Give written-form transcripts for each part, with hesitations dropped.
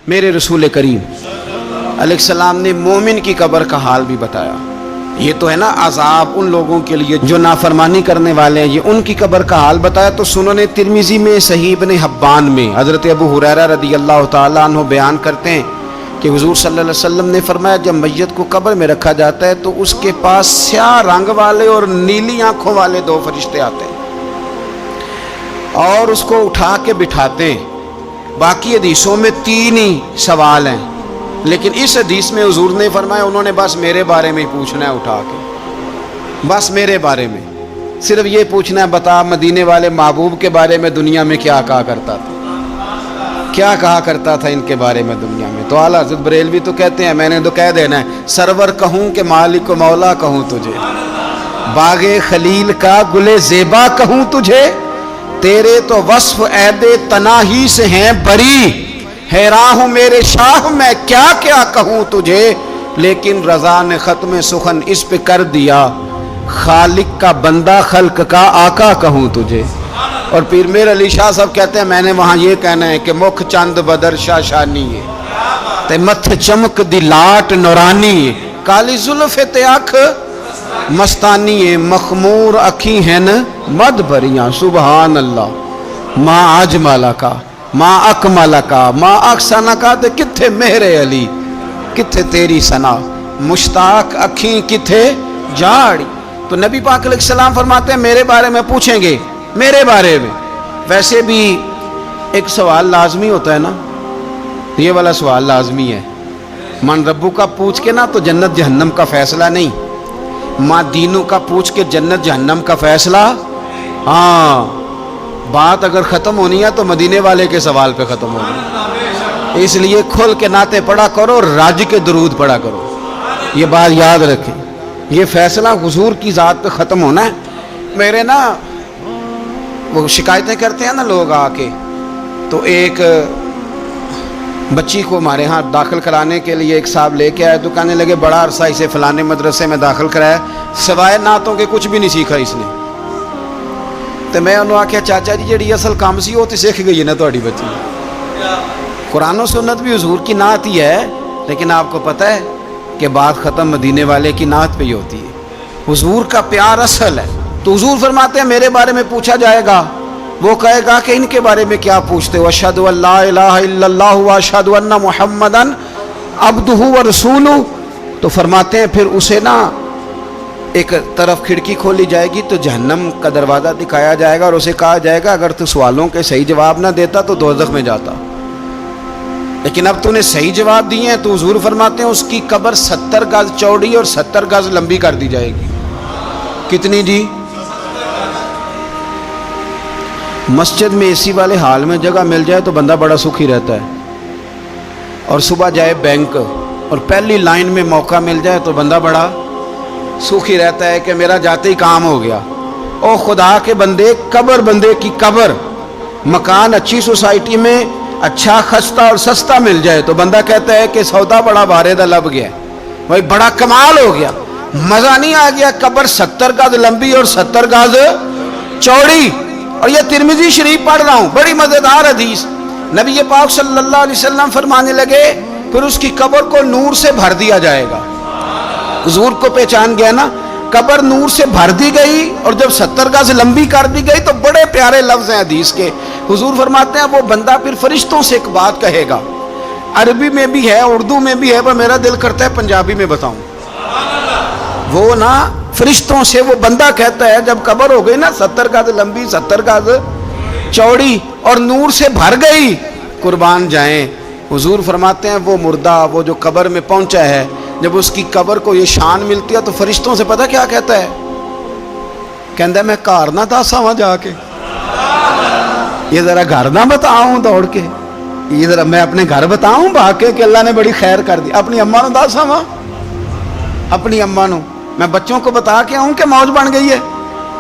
میرے رسول کریم علیہ السلام نے مومن کی قبر کا حال بھی بتایا. یہ تو ہے نا عذاب ان لوگوں کے لیے جو نافرمانی کرنے والے ہیں, یہ ان کی قبر کا حال بتایا. تو سنن ترمذی میں صحیح ابن حبان میں حضرت ابو ہریرہ رضی اللہ تعالیٰ عنہ بیان کرتے ہیں کہ حضور صلی اللہ علیہ وسلم نے فرمایا جب میت کو قبر میں رکھا جاتا ہے تو اس کے پاس سیاہ رنگ والے اور نیلی آنکھوں والے 2 فرشتے آتے ہیں اور اس کو اٹھا کے بٹھاتے ہیں. باقی حدیثوں میں 3 ہی سوال ہیں, لیکن اس حدیث میں حضور نے فرمایا انہوں نے بس میرے بارے میں ہی پوچھنا ہے اٹھا کے, بس میرے بارے میں صرف یہ پوچھنا ہے بتا مدینے والے محبوب کے بارے میں دنیا میں کیا کہا کرتا تھا, کیا کہا کرتا تھا ان کے بارے میں دنیا میں. تو اعلیٰ حضرت بریلوی تو کہتے ہیں میں نے تو کہہ دینا ہے سرور کہوں کہ مالک و مولا کہوں تجھے, باغ خلیل کا گل زیبا کہوں تجھے, تیرے تو وصف عید تناہی سے ہیں بری, حیران ہوں میرے شاہ میں کیا کیا کہوں تجھے, لیکن رضا نے ختم سخن اس پہ کر دیا, خالق کا بندہ خلق کا آقا کہوں تجھے. اور پیر میر علی شاہ صاحب کہتے ہیں میں نے وہاں یہ کہنا ہے کہ مکھ چند بدر شاہ شانی ہے تے متھ چمک دی لاٹ نورانی ہے, کالی زلف تے اکھ مستانی ہے, مخمور اکھی ہیں مد بریاں سبحان اللہ, ما اجمل کا ما اکمل کا ما احسن کا تے کتھے مہر علی کتھے تیری ثنا, مشتاق اکھیں کتھے جاڑی. تو نبی پاک علیہ السلام فرماتے ہیں میرے بارے میں پوچھیں گے, میرے بارے میں. ویسے بھی ایک سوال لازمی ہوتا ہے نا, یہ والا سوال لازمی ہے, من ربو کا پوچھ کے نا تو جنت جہنم کا فیصلہ نہیں, ماں دینوں کا پوچھ کے جنت جہنم کا فیصلہ. ہاں بات اگر ختم ہونی ہے تو مدینے والے کے سوال پہ ختم ہونی, اس لیے کھل کے نعتیں پڑھا کرو, راج کے درود پڑھا کرو, یہ بات یاد رکھیں. یہ فیصلہ حضور کی ذات پہ ختم ہونا ہے. میرے نا وہ شکایتیں کرتے ہیں نا لوگ آ کے, تو ایک بچی کو ہمارے ہاں داخل کرانے کے لیے ایک صاحب لے کے آئے, تو کہنے لگے بڑا عرصہ اسے فلانے مدرسے میں داخل کرایا, سوائے نعتوں کے کچھ بھی نہیں سیکھا اس نے. تو میں انہوں نے آخیا چاچا جی جڑی اصل کام سی وہ تو سیکھ گئی ہے نا تہاڈی بچی. قرآن و سنت بھی حضور کی نعت ہی ہے, لیکن آپ کو پتہ ہے کہ بات ختم مدینے والے کی نعت پہ ہی ہوتی ہے. حضور کا پیار اصل ہے. تو حضور فرماتے ہیں میرے بارے میں پوچھا جائے گا, وہ کہے گا کہ ان کے بارے میں کیا پوچھتے ہو, اشہد ان لا الہ الا اللہ واشہد ان محمدن عبدہ ورسولہ. تو فرماتے ہیں پھر اسے نا ایک طرف کھڑکی کھولی جائے گی تو جہنم کا دروازہ دکھایا جائے گا, اور اسے کہا جائے گا اگر تو سوالوں کے صحیح جواب نہ دیتا تو دوزخ میں جاتا, لیکن اب تو نے صحیح جواب دیے ہیں. تو حضور فرماتے ہیں اس کی قبر 70 گز چوڑی اور 70 گز لمبی کر دی جائے گی. کتنی جی؟ مسجد میں اے سی والے حال میں جگہ مل جائے تو بندہ بڑا سکھی رہتا ہے, اور صبح جائے بینک اور پہلی لائن میں موقع مل جائے تو بندہ بڑا سکھی رہتا ہے کہ میرا جاتے ہی کام ہو گیا. او خدا کے بندے, قبر بندے کی قبر, مکان اچھی سوسائٹی میں اچھا خستہ اور سستا مل جائے تو بندہ کہتا ہے کہ سودا بڑا بھارے دا لب گیا, بھائی بڑا کمال ہو گیا, مزہ نہیں آ گیا. قبر 70 گز لمبی اور 70 گز چوڑی. اور یہ ترمذی شریف پڑھ رہا ہوں, بڑی مزیدار حدیث. نبی پاک صلی اللہ علیہ وسلم فرمانے لگے پھر اس کی قبر کو نور سے بھر دیا جائے گا. حضور کو پہچان گیا نا, قبر نور سے بھر دی گئی, اور جب 70 گز لمبی کر دی گئی تو بڑے پیارے لفظ ہیں حدیث کے. حضور فرماتے ہیں وہ بندہ پھر فرشتوں سے ایک بات کہے گا, عربی میں بھی ہے اردو میں بھی ہے, پر میرا دل کرتا ہے پنجابی میں بتاؤں. وہ نا فرشتوں سے وہ بندہ کہتا ہے جب قبر ہو گئی نا 70 گز لمبی 70 گز چوڑی اور نور سے بھر گئی, قربان جائیں. حضور فرماتے ہیں وہ مردہ وہ جو قبر میں پہنچا ہے, جب اس کی قبر کو یہ شان ملتی ہے تو فرشتوں سے پتہ کیا کہتا ہے, کہتا ہے میں گھر نہ دسا وہاں جا کے, یہ ذرا گھر نہ بتاؤں دوڑ کے, یہ ذرا میں اپنے گھر بتاؤں بھاگ کے کہ اللہ نے بڑی خیر کر دی. اپنی اماں نو دسا وہاں, اپنی اماں نو میں بچوں کو بتا کے آؤں کہ موج بن گئی ہے,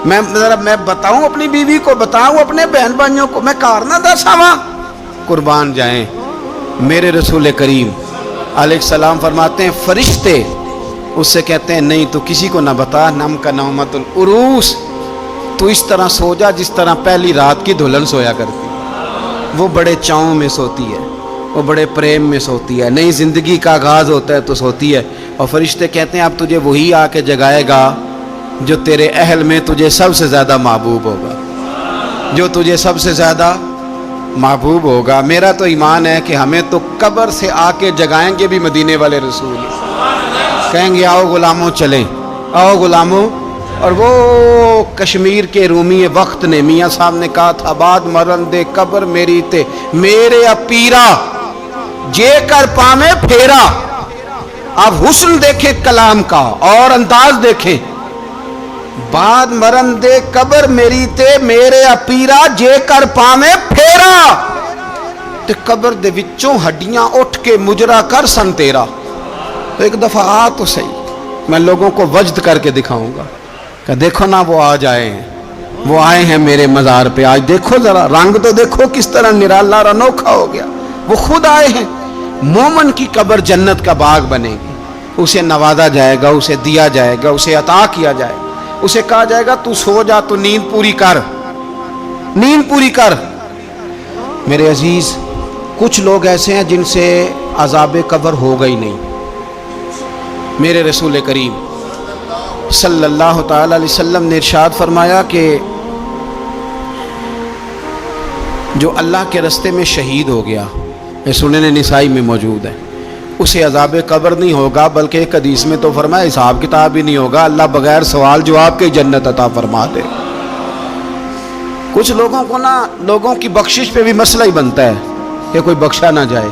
میں ذرا میں بتاؤں اپنی بیوی کو, بتاؤں اپنے بہن بھائیوں کو, میں گھر نہ دسا وہاں. قربان جائیں میرے رسول کریم علیہ السلام فرماتے ہیں فرشتے اس سے کہتے ہیں نہیں تو کسی کو نہ بتا, نم کا نومت العروس, تو اس طرح سو جا جس طرح پہلی رات کی دلہن سویا کرتی, وہ بڑے چاؤں میں سوتی ہے. وہ بڑے پریم میں سوتی ہے، نئی زندگی کا آغاز ہوتا ہے تو سوتی ہے، اور فرشتے کہتے ہیں اب تجھے وہی آ کے جگائے گا جو تیرے اہل میں تجھے سب سے زیادہ محبوب ہوگا، جو تجھے سب سے زیادہ محبوب ہوگا۔ میرا تو ایمان ہے کہ ہمیں تو قبر سے آ کے جگائیں گے بھی مدینے والے رسول، کہیں گے آؤ غلاموں چلیں، آؤ غلاموں۔ اور وہ کشمیر کے رومی وقت نے میاں صاحب نے کہا تھا بعد مرن دے قبر میری تے میرے اپیرا جے کر پامے پھیرا۔ آپ حسن دیکھیں کلام کا اور انداز دیکھیں، بعد مرن دے قبر میری تے میرے اپیرا جے کر پامے پھیرا، تے قبر دے وچوں ہڈیاں اٹھ کے مجرا کر سن تیرا۔ تو ایک دفعہ آ تو صحیح، میں لوگوں کو وجد کر کے دکھاؤں گا کہ دیکھو نا وہ آج آئے ہیں، وہ آئے ہیں میرے مزار پہ، آج دیکھو ذرا رنگ تو دیکھو کس طرح نرالا اور انوکھا ہو گیا، وہ خود آئے ہیں۔ مومن کی قبر جنت کا باغ بنے گی، اسے نوازا جائے گا، اسے دیا جائے گا، اسے عطا کیا جائے گا، اسے کہا جائے گا تو سو جا، تو نیند پوری کر، نیند پوری کر۔ میرے عزیز کچھ لوگ ایسے ہیں جن سے عذاب قبر ہوگا ہی نہیں۔ میرے رسول کریم صلی اللہ تعالی علیہ وسلم نے ارشاد فرمایا کہ جو اللہ کے رستے میں شہید ہو گیا، یہ سنن نسائی میں موجود ہے، اسے عذاب قبر نہیں ہوگا، بلکہ ایک حدیث میں تو فرمایا حساب کتاب ہی نہیں ہوگا، اللہ بغیر سوال جواب کے جنت عطا فرما دے۔ کچھ لوگوں کو نا لوگوں کی بخشش پہ بھی مسئلہ ہی بنتا ہے کہ کوئی بخشا نہ جائے۔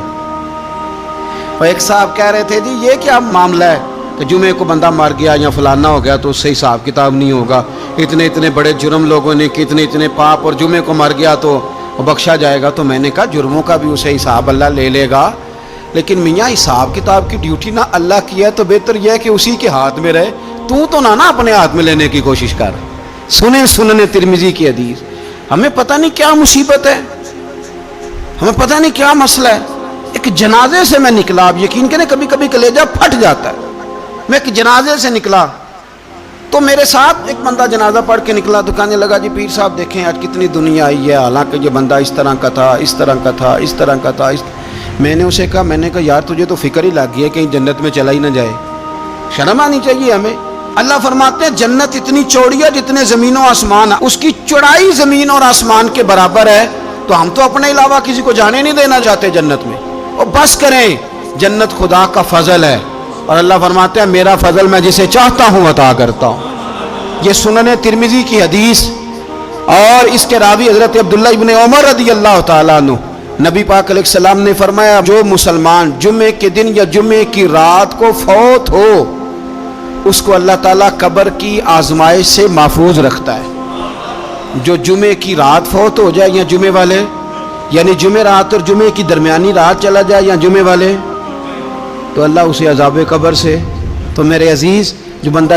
اور ایک صاحب کہہ رہے تھے جی یہ کیا معاملہ ہے کہ جمعے کو بندہ مر گیا یا فلانا ہو گیا تو اس سے حساب کتاب نہیں ہوگا، اتنے اتنے بڑے جرم لوگوں نے کتنے اتنے پاپ، اور جمعے کو مر گیا تو بخشا جائے گا۔ تو میں نے کہا جرموں کا بھی اسے حساب اللہ لے لے گا، لیکن میاں حساب کتاب کی ڈیوٹی نہ اللہ کی ہے تو بہتر یہ ہے کہ اسی کے ہاتھ میں رہے، تو نہ اپنے ہاتھ میں لینے کی کوشش کر۔ سنن ترمذی کی حدیث۔ ہمیں پتہ نہیں کیا مصیبت ہے، ہمیں پتہ نہیں کیا مسئلہ ہے۔ ایک جنازے سے میں نکلا، آپ یقین کریں کبھی کبھی کلیجہ پھٹ جاتا ہے۔ میں ایک جنازے سے نکلا تو میرے ساتھ ایک بندہ جنازہ پڑھ کے نکلا تو کہنے لگا جی پیر صاحب دیکھیں آج کتنی دنیا آئی ہے، حالانکہ یہ بندہ اس طرح کا تھا، اس طرح کا تھا، اس طرح کا تھا۔ میں نے اسے کہا یار تجھے تو فکر ہی لگ گئی ہے کہیں جنت میں چلا ہی نہ جائے، شرم آنی چاہیے ہمیں۔ اللہ فرماتے ہیں جنت اتنی چوڑی ہے جتنے زمین و آسمان، اس کی چوڑائی زمین اور آسمان کے برابر ہے، تو ہم تو اپنے علاوہ کسی کو جانے نہیں دینا چاہتے جنت میں۔ اور بس کریں، جنت خدا کا فضل ہے، اور اللہ فرماتے ہیں میرا فضل میں جسے چاہتا ہوں عطا کرتا ہوں۔ یہ سنن ترمذی کی حدیث، اور اس کے راوی حضرت عبداللہ ابن عمر رضی اللہ تعالیٰ عنہ، نبی پاک علیہ السلام نے فرمایا جو مسلمان جمعے کے دن یا جمعے کی رات کو فوت ہو اس کو اللہ تعالیٰ قبر کی آزمائش سے محفوظ رکھتا ہے۔ جو جمعے کی رات فوت ہو جائے یا جمعے والے، یعنی جمعے رات اور جمعے کی درمیانی رات چلا جائے یا جمعے والے، تو اللہ اسے عذاب قبر سے، تو میرے عزیز جو بندہ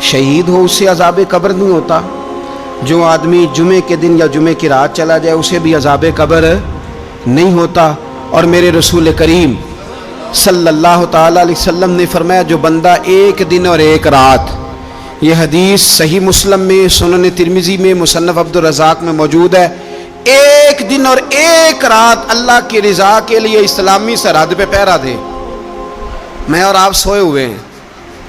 شہید ہو اس سے عذاب قبر نہیں ہوتا، جو آدمی جمعے کے دن یا جمعے کی رات چلا جائے اسے بھی عذاب قبر نہیں ہوتا۔ اور میرے رسول کریم صلی اللہ تعالیٰ علیہ وسلم نے فرمایا جو بندہ ایک دن اور ایک رات، یہ حدیث صحیح مسلم میں، سنن ترمذی میں، مصنف عبدالرزاق میں موجود ہے، ایک دن اور ایک رات اللہ کی رضا کے لیے اسلامی سرحد پہ پہرا دے۔ میں اور آپ سوئے ہوئے ہیں،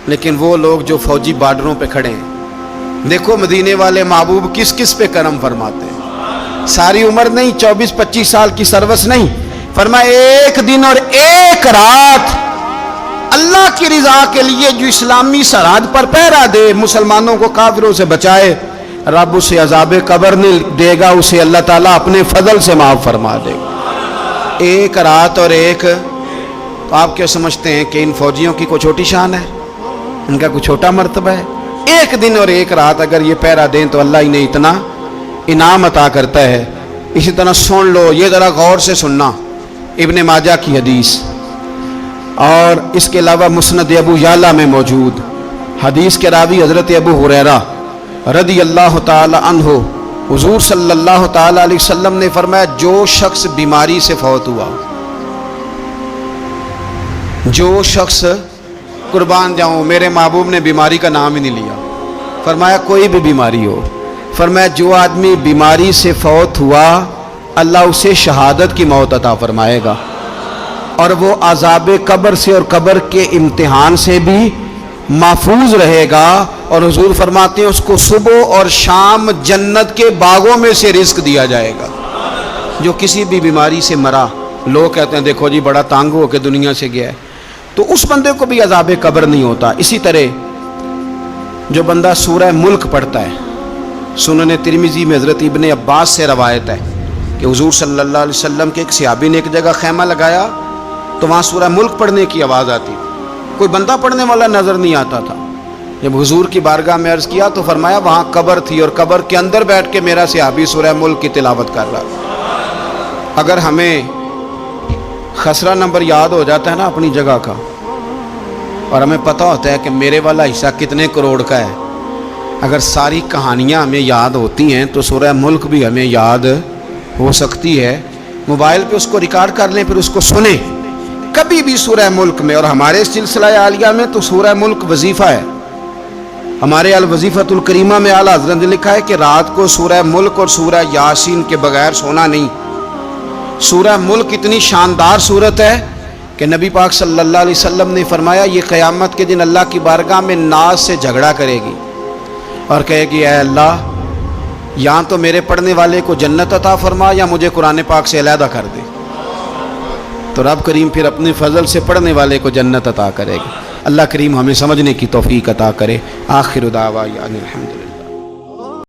لیکن وہ لوگ جو فوجی بارڈروں پہ کھڑے ہیں، دیکھو مدینے والے محبوب کس کس پہ کرم فرماتے ہیں۔ ساری عمر نہیں، 24-25 سال کی سروس نہیں، فرمایا ایک دن اور ایک رات اللہ کی رضا کے لیے جو اسلامی سرحد پر پہرا دے، مسلمانوں کو کافروں سے بچائے، رب اسے عذاب قبر نہیں دے گا، اسے اللہ تعالیٰ اپنے فضل سے معاف فرما دے گا۔ ایک رات اور ایک، تو آپ کیا سمجھتے ہیں کہ ان فوجیوں کی کوئی چھوٹی شان ہے، ان کا کوئی چھوٹا مرتبہ ہے؟ ایک دن اور ایک رات اگر یہ پہرا دیں تو اللہ انہیں اتنا انعام عطا کرتا ہے۔ اسی طرح سن لو، یہ ذرا غور سے سننا، ابن ماجہ کی حدیث، اور اس کے علاوہ مسند ابو یعلا میں موجود حدیث کے راوی حضرت ابو ہریرہ رضی اللہ تعالی عنہ، حضور صلی اللہ تعالی علیہ وسلم نے فرمایا جو شخص بیماری سے فوت ہوا، جو شخص، قربان جاؤں میرے محبوب نے بیماری کا نام ہی نہیں لیا، فرمایا کوئی بھی بیماری ہو، فرمایا جو آدمی بیماری سے فوت ہوا اللہ اسے شہادت کی موت عطا فرمائے گا۔ اور وہ عذاب قبر سے اور قبر کے امتحان سے بھی محفوظ رہے گا. اور حضور فرماتے ہیں اس کو صبح اور شام جنت کے باغوں میں سے رزق دیا جائے گا. جو کسی بھی بیماری سے مرا، لوگ کہتے ہیں دیکھو جی بڑا تانگ ہو کے دنیا سے گیا ہے، تو اس بندے کو بھی عذاب قبر نہیں ہوتا. اسی طرح جو بندہ سورہ ملک پڑھتا ہے، سنن ترمذی میں حضرت ابن عباس سے روایت ہے کہ حضور صلی اللہ علیہ وسلم کے ایک صحابی نے ایک جگہ خیمہ لگایا تو وہاں سورہ ملک پڑھنے کی آواز آتی، کوئی بندہ پڑھنے والا نظر نہیں آتا تھا. جب حضور کی بارگاہ میں عرض کیا تو فرمایا وہاں قبر تھی اور قبر کے اندر بیٹھ کے میرا صحابی سورہ ملک کی تلاوت کر رہا. اگر ہمیں خسرہ نمبر یاد ہو جاتا ہے نا اپنی جگہ کا، اور ہمیں پتہ ہوتا ہے کہ میرے والا حصہ کتنے کروڑ کا ہے، اگر ساری کہانیاں ہمیں یاد ہوتی ہیں تو سورہ ملک بھی ہمیں یاد ہو سکتی ہے. موبائل پہ اس کو ریکارڈ کر لیں، پھر اس کو سنیں کبھی بھی سورہ ملک میں. اور ہمارے سلسلہ عالیہ میں تو سورہ ملک وظیفہ ہے. ہمارے الوظیفۃ الکریمہ میں اعلیٰ حضرت نے لکھا ہے کہ رات کو سورہ ملک اور سورہ یاسین کے بغیر سونا نہیں. سورہ ملک اتنی شاندار صورت ہے کہ نبی پاک صلی اللہ علیہ وسلم نے فرمایا یہ قیامت کے دن اللہ کی بارگاہ میں ناز سے جھگڑا کرے گی اور کہے گی اے اللہ یہاں تو میرے پڑھنے والے کو جنت عطا فرما یا مجھے قرآن پاک سے علیحدہ کر دے. تو رب کریم پھر اپنے فضل سے پڑھنے والے کو جنت عطا کرے گا. اللہ کریم ہمیں سمجھنے کی توفیق عطا کرے. آخر دعوانا الحمدللہ.